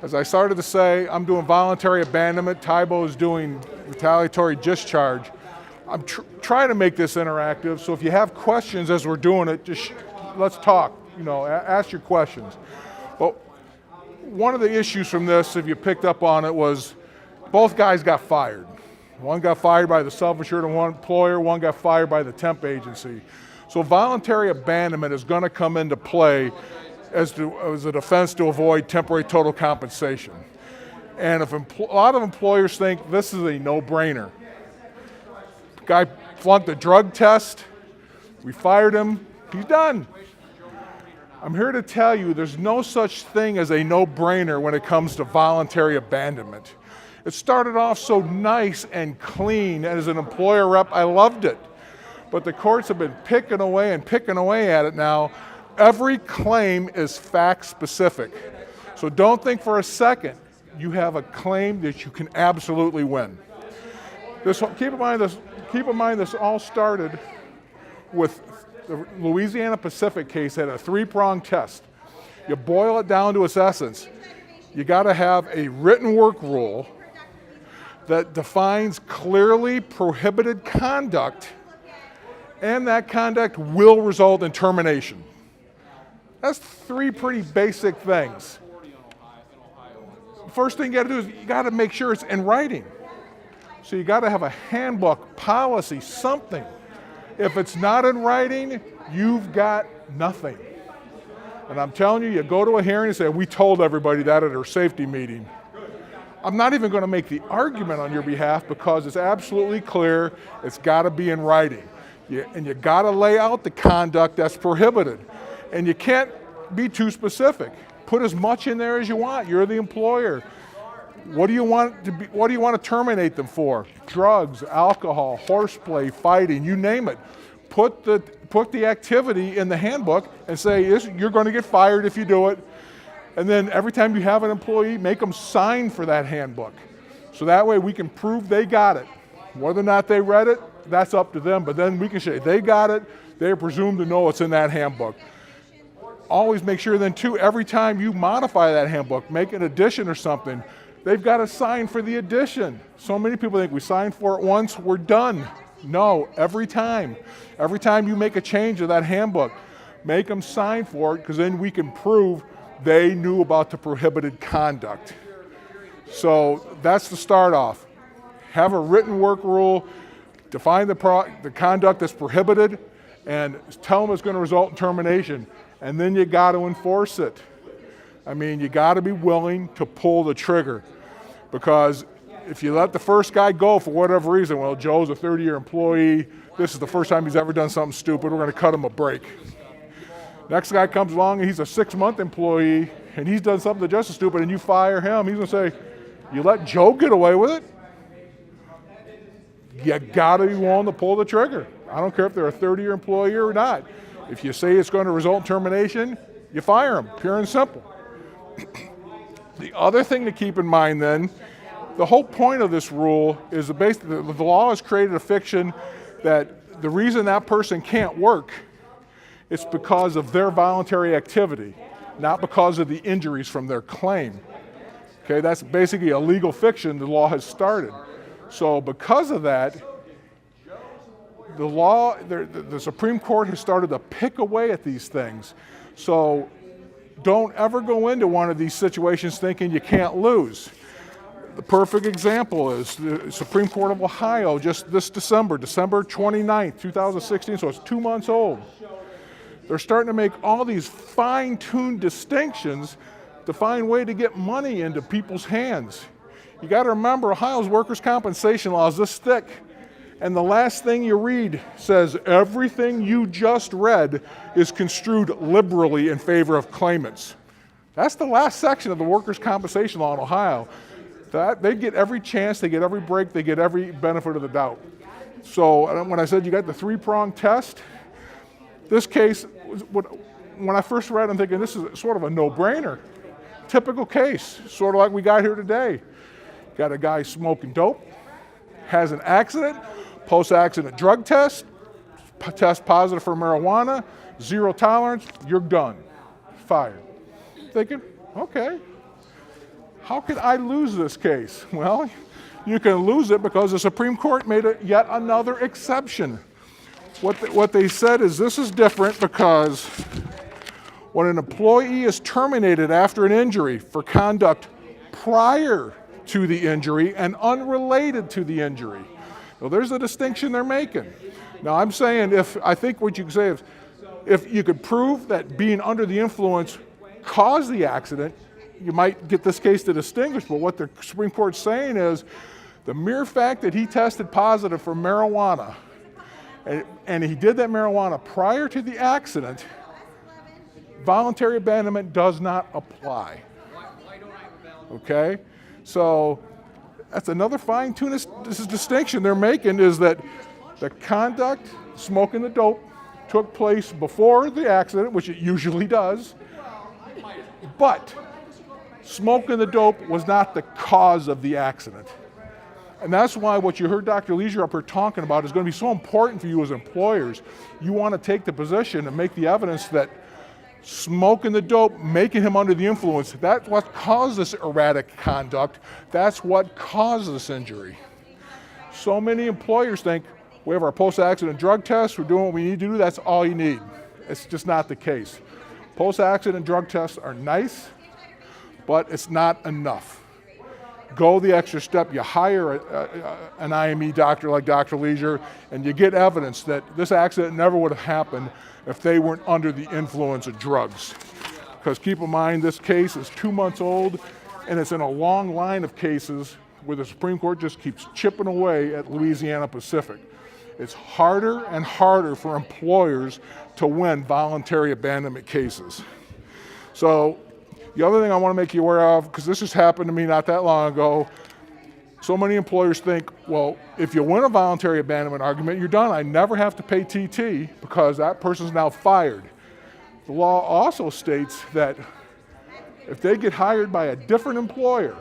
As I started to say, I'm doing voluntary abandonment. Tybo is doing retaliatory discharge. I'm trying to make this interactive, so if you have questions as we're doing it, just let's talk. Ask your questions. But one of the issues from this, if you picked up on it, was both guys got fired. One got fired by the self-insured and one employer, one got fired by the temp agency. So voluntary abandonment is going to come into play as a defense to avoid temporary total compensation. And if a lot of employers think this is a no-brainer. Guy flunked a drug test, we fired him, he's done. I'm here to tell you there's no such thing as a no-brainer when it comes to voluntary abandonment. It started off so nice and clean, and as an employer rep, I loved it. But the courts have been picking away at it now. Every claim is fact-specific. So don't think for a second you have a claim that you can absolutely win. Keep in mind this all started with the Louisiana Pacific case had a three-pronged test. You boil it down to its essence. You got to have a written work rule that defines clearly prohibited conduct, and that conduct will result in termination. That's three pretty basic things. First thing you got to do is you got to make sure it's in writing. So you got to have a handbook, policy, something. If it's not in writing, you've got nothing. And I'm telling you, you go to a hearing and say, we told everybody that at our safety meeting. I'm not even going to make the argument on your behalf because it's absolutely clear it's got to be in writing. And you got to lay out the conduct that's prohibited. And you can't be too specific. Put as much in there as you want. You're the employer. What do you want to terminate them for? Drugs, alcohol, horseplay, fighting, you name it. Put the activity in the handbook and say, you're going to get fired if you do it. And then every time you have an employee, make them sign for that handbook. So that way we can prove they got it. Whether or not they read it, that's up to them. But then we can say they got it, they're presumed to know what's in that handbook. Always make sure then too, every time you modify that handbook, make an addition or something, they've got to sign for the addition. So many people think we signed for it once, we're done. No, every time. Every time you make a change to that handbook, make them sign for it because then we can prove they knew about the prohibited conduct. So that's the start off. Have a written work rule, define the conduct that's prohibited, and tell them it's going to result in termination. And then you got to enforce it. I mean, you got to be willing to pull the trigger. Because if you let the first guy go for whatever reason, well, Joe's a 30-year employee, this is the first time he's ever done something stupid, we're going to cut him a break. Next guy comes along and he's a 6-month employee and he's done something just as stupid and you fire him, he's going to say, you let Joe get away with it? You got to be willing to pull the trigger. I don't care if they're a 30-year employee or not. If you say it's going to result in termination, you fire them, pure and simple. The other thing to keep in mind then, the whole point of this rule is basically the law has created a fiction that the reason that person can't work is because of their voluntary activity, not because of the injuries from their claim. Okay, that's basically a legal fiction the law has started. So because of that, the Supreme Court has started to pick away at these things. So don't ever go into one of these situations thinking you can't lose. The perfect example is the Supreme Court of Ohio just this December 29th, 2016, so it's 2 months old. They're starting to make all these fine-tuned distinctions to find a way to get money into people's hands. You got to remember, Ohio's workers' compensation law is this thick. And the last thing you read says everything you just read is construed liberally in favor of claimants. That's the last section of the workers' compensation law in Ohio. They get every chance, they get every break, they get every benefit of the doubt. So when I said you got the three-pronged test, this case, when I first read it, I'm thinking this is sort of a no-brainer. Typical case, sort of like we got here today. Got a guy smoking dope, has an accident, post-accident drug test positive for marijuana, 0 tolerance, you're done, fired. Thinking, okay. How could I lose this case? Well, you can lose it because the Supreme Court made yet another exception. What they said is this is different because when an employee is terminated after an injury for conduct prior to the injury and unrelated to the injury. Well, there's a distinction they're making. Now, I'm saying I think what you can say is if you could prove that being under the influence caused the accident, you might get this case to distinguish, but what the Supreme Court's saying is the mere fact that he tested positive for marijuana and he did that marijuana prior to the accident, voluntary abandonment does not apply. Okay? So that's another fine-tuned distinction they're making is that the conduct, smoking the dope, took place before the accident, which it usually does, but smoking the dope was not the cause of the accident. And that's why what you heard Dr. Leisure up here talking about is going to be so important for you as employers. You want to take the position and make the evidence that smoking the dope, making him under the influence, that's what caused this erratic conduct. That's what caused this injury. So many employers think, we have our post-accident drug tests, we're doing what we need to do, that's all you need. It's just not the case. Post-accident drug tests are nice, but it's not enough. Go the extra step, you hire an IME doctor like Dr. Leisure, and you get evidence that this accident never would have happened if they weren't under the influence of drugs. Because keep in mind, this case is 2 months old, and it's in a long line of cases where the Supreme Court just keeps chipping away at Louisiana Pacific. It's harder and harder for employers to win voluntary abandonment cases. So the other thing I want to make you aware of, because this has happened to me not that long ago, so many employers think, well, if you win a voluntary abandonment argument, you're done. I never have to pay TT because that person's now fired. The law also states that if they get hired by a different employer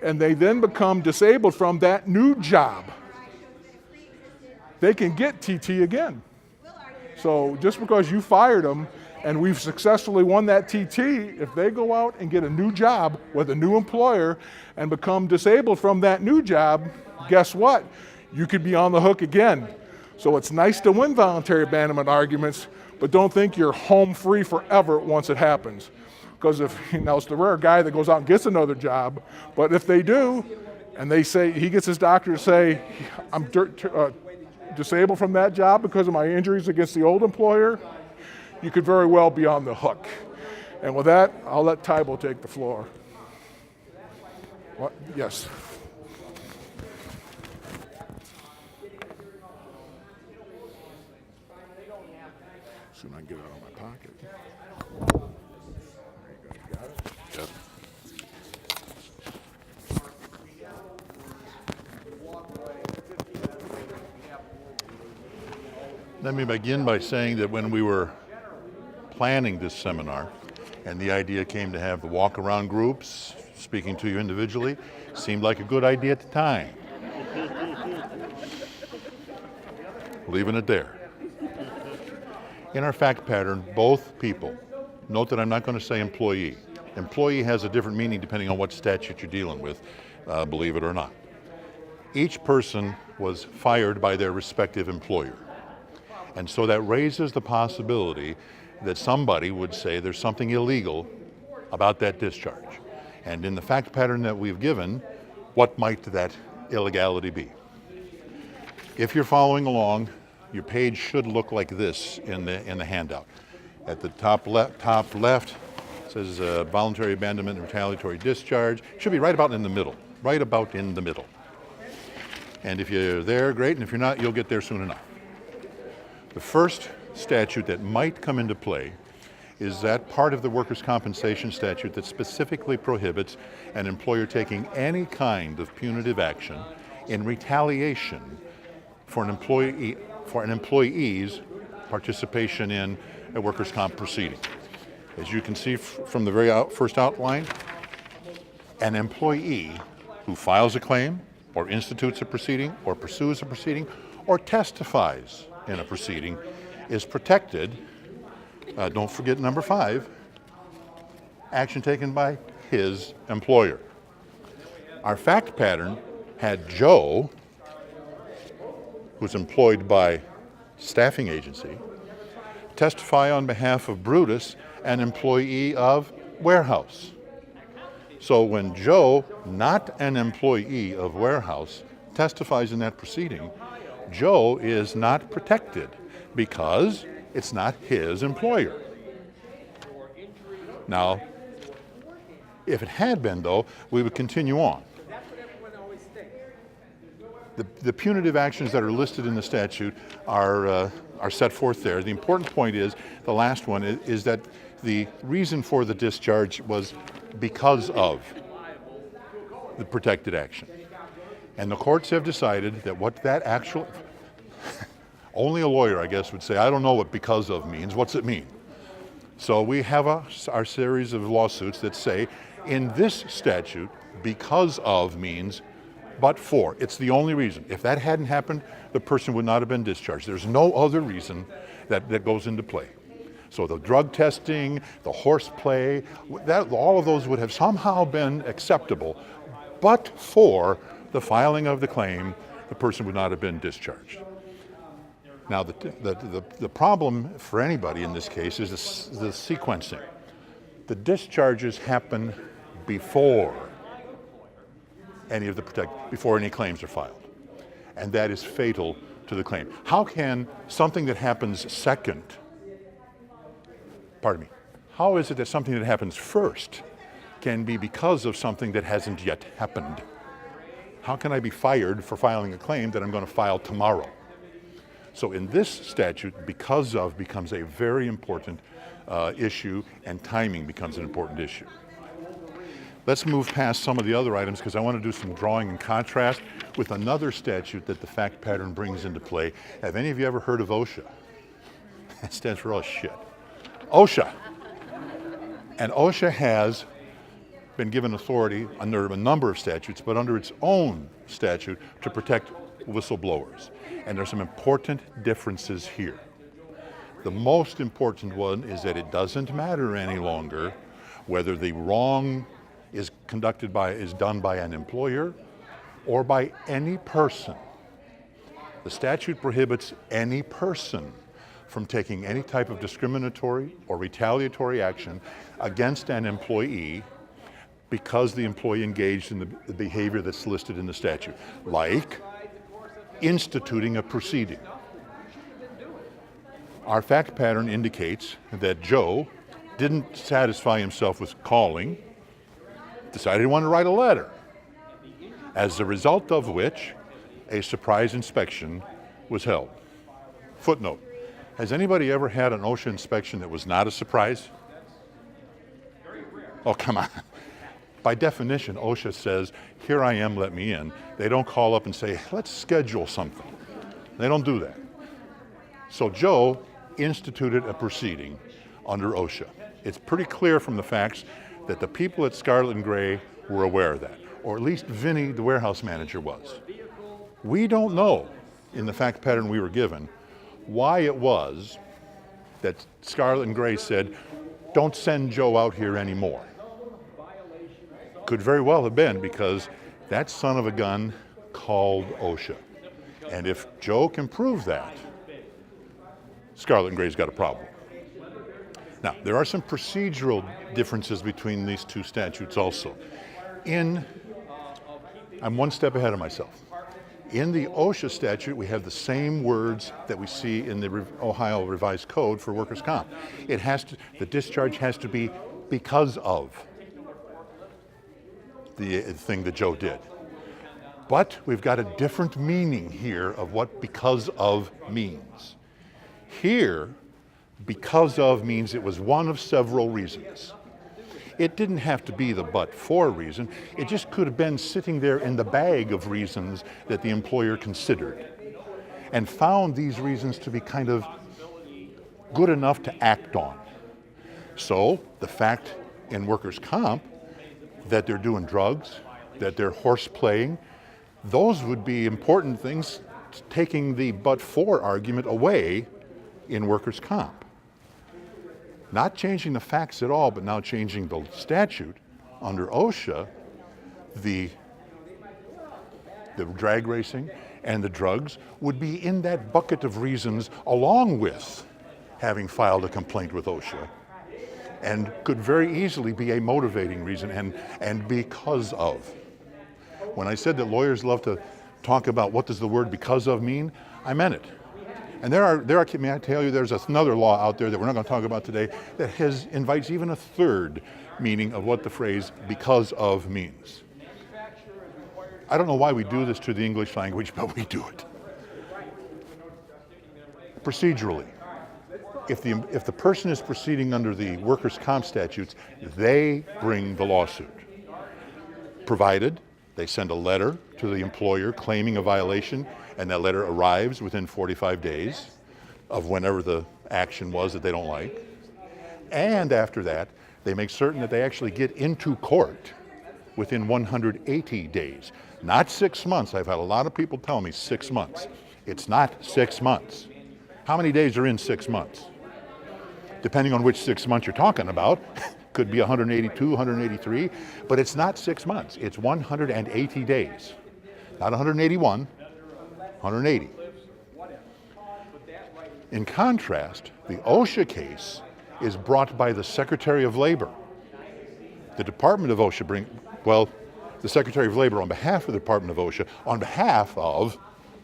and they then become disabled from that new job, they can get TT again. So just because you fired them and we've successfully won that TT, if they go out and get a new job with a new employer and become disabled from that new job, guess what? You could be on the hook again. So it's nice to win voluntary abandonment arguments, but don't think you're home free forever once it happens. Because it's the rare guy that goes out and gets another job, but if they do, and they say, he gets his doctor to say, I'm disabled from that job because of my injuries against the old employer, you could very well be on the hook. And with that, I'll let Tybo take the floor. What? Yes. Soon I can get it out of my pocket. There you go. You got it? Yep. Let me begin by saying that when we were planning this seminar and the idea came to have the walk-around groups speaking to you individually, seemed like a good idea at the time. Leaving it there. In our fact pattern, both people, note that I'm not going to say employee. Employee has a different meaning depending on what statute you're dealing with, believe it or not. Each person was fired by their respective employer. And so that raises the possibility that somebody would say there's something illegal about that discharge. And in the fact pattern that we've given, what might that illegality be? If you're following along, your page should look like this in the handout. At the top left it says Voluntary Abandonment Retaliatory Discharge. It should be right about in the middle, right about in the middle. And if you're there, great, and if you're not, you'll get there soon enough. The first statute that might come into play is that part of the workers' compensation statute that specifically prohibits an employer taking any kind of punitive action in retaliation for an employee's participation in a workers' comp proceeding. As you can see from the very first outline, an employee who files a claim or institutes a proceeding or pursues a proceeding or testifies in a proceeding is protected, don't forget number 5, action taken by his employer. Our fact pattern had Joe, who's employed by staffing agency, testify on behalf of Brutus, an employee of warehouse. So when Joe, not an employee of warehouse, testifies in that proceeding, Joe is not protected because it's not his employer. Now, if it had been, though, we would continue on. The punitive actions that are listed in the statute are set forth there. The important point is, the last one is that the reason for the discharge was because of the protected action. And the courts have decided that what that actual, only a lawyer, I guess, would say, I don't know what because of means. What's it mean? So we have our series of lawsuits that say, in this statute, because of means but for. It's the only reason. If that hadn't happened, the person would not have been discharged. There's no other reason that goes into play. So the drug testing, the horseplay, all of those would have somehow been acceptable, but for the filing of the claim, the person would not have been discharged. Now, the problem for anybody in this case is the sequencing. The discharges happen before before any claims are filed. And that is fatal to the claim. How can something that happens second, how is it that something that happens first can be because of something that hasn't yet happened? How can I be fired for filing a claim that I'm going to file tomorrow? So in this statute, because of becomes a very important issue, and timing becomes an important issue. Let's move past some of the other items because I want to do some drawing and contrast with another statute that the fact pattern brings into play. Have any of you ever heard of OSHA? That stands for, oh shit. OSHA. And OSHA has been given authority under a number of statutes, but under its own statute to protect whistleblowers. And there's some important differences here. The most important one is that it doesn't matter any longer whether the wrong is done by an employer or by any person. The statute prohibits any person from taking any type of discriminatory or retaliatory action against an employee because the employee engaged in the behavior that's listed in the statute, like instituting a proceeding. Our fact pattern indicates that Joe didn't satisfy himself with calling, decided he wanted to write a letter, as a result of which a surprise inspection was held. Footnote, has anybody ever had an OSHA inspection that was not a surprise? Oh, come on. By definition, OSHA says, here I am, let me in. They don't call up and say, let's schedule something. They don't do that. So Joe instituted a proceeding under OSHA. It's pretty clear from the facts that the people at Scarlet and Gray were aware of that, or at least Vinny, the warehouse manager, was. We don't know, in the fact pattern we were given, why it was that Scarlet and Gray said, don't send Joe out here anymore. Could very well have been because that son of a gun called OSHA. And if Joe can prove that, Scarlet and Gray's got a problem. Now, there are some procedural differences between these two statutes also. I'm one step ahead of myself. In the OSHA statute, we have the same words that we see in the Ohio Revised Code for workers' comp. The discharge has to be because of the thing that Joe did. But we've got a different meaning here of what because of means. Here, because of means it was one of several reasons. It didn't have to be the but for reason. It just could have been sitting there in the bag of reasons that the employer considered and found these reasons to be kind of good enough to act on. So the fact in workers' comp that they're doing drugs, that they're horse playing, those would be important things, taking the but for argument away in workers' comp. Not changing the facts at all, but now changing the statute, Under OSHA, the drag racing and the drugs would be in that bucket of reasons along with having filed a complaint with OSHA, and could very easily be a motivating reason and because of. When I said that lawyers love to talk about what does the word because of mean, I meant it. And there are, may I tell you, there's another law out there that we're not going to talk about today that invites even a third meaning of what the phrase because of means. I don't know why we do this to the English language, but we do it. Procedurally, if the person is proceeding under the workers' comp statutes, they bring the lawsuit, provided they send a letter to the employer claiming a violation, and that letter arrives within 45 days of whenever the action was that they don't like. And after that, they make certain that they actually get into court within 180 days. Not 6 months. I've had a lot of people tell me 6 months. It's not 6 months. How many days are in 6 months? Depending on which 6 months you're talking about, could be 182, 183, but it's not 6 months. It's 180 days. Not 181, 180. In contrast, the OSHA case is brought by the Secretary of Labor. The Department of OSHA the Secretary of Labor on behalf of the Department of OSHA, on behalf of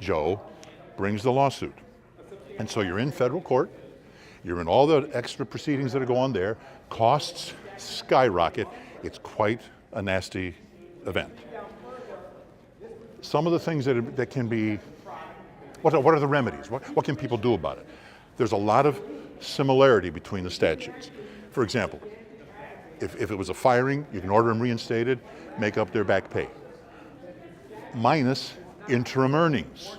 Joe, brings the lawsuit. And so you're in federal court, you're in all the extra proceedings that go on there, costs skyrocket. It's quite a nasty event. Some of the things that can be, what are the remedies? What can people do about it? There's a lot of similarity between the statutes. For example, if it was a firing, you can order them reinstated, make up their back pay. Minus interim earnings.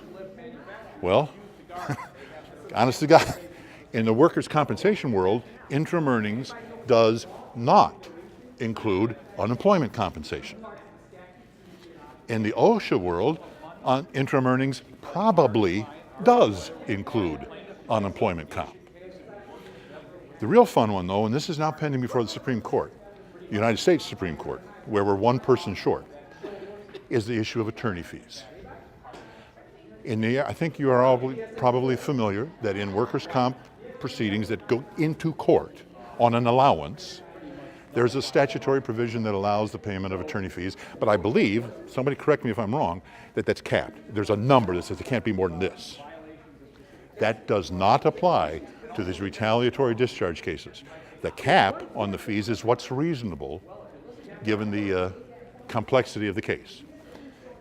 Well, honest to God, in the workers' compensation world, interim earnings does not include unemployment compensation. In the OSHA world, interim earnings probably does include unemployment comp. The real fun one, though, and this is now pending before the Supreme Court, the United States Supreme Court, where we're one person short, is the issue of attorney fees. I think you are all probably familiar that in workers' comp proceedings that go into court on an allowance, there's a statutory provision that allows the payment of attorney fees, but I believe, somebody correct me if I'm wrong, that's capped. There's a number that says it can't be more than this. That does not apply to these retaliatory discharge cases. The cap on the fees is what's reasonable given the complexity of the case.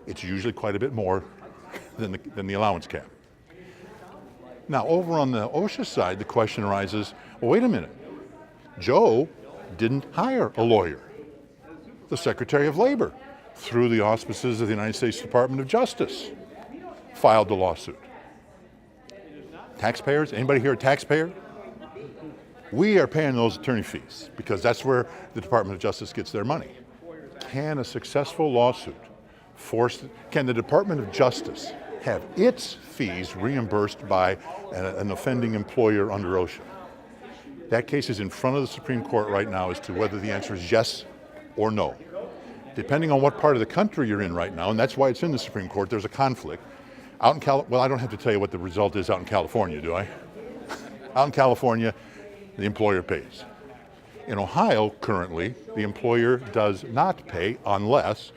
It's usually quite a bit more than the allowance cap. Now, over on the OSHA side, the question arises, well, wait a minute. Joe didn't hire a lawyer. The Secretary of Labor, through the auspices of the United States Department of Justice, filed the lawsuit. Taxpayers? Anybody here a taxpayer? We are paying those attorney fees because that's where the Department of Justice gets their money. Can a successful lawsuit can the Department of Justice have its fees reimbursed by an offending employer under OSHA? That case is in front of the Supreme Court right now as to whether the answer is yes or no. Depending on what part of the country you're in right now, and that's why it's in the Supreme Court, there's a conflict. Out in well, I don't have to tell you what the result is out in California, do I? Out in California, the employer pays. In Ohio, currently, the employer does not pay unless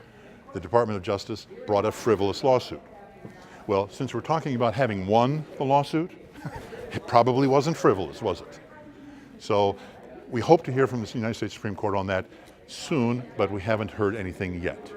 the Department of Justice brought a frivolous lawsuit. Well, since we're talking about having won the lawsuit, it probably wasn't frivolous, was it? So we hope to hear from the United States Supreme Court on that soon, but we haven't heard anything yet.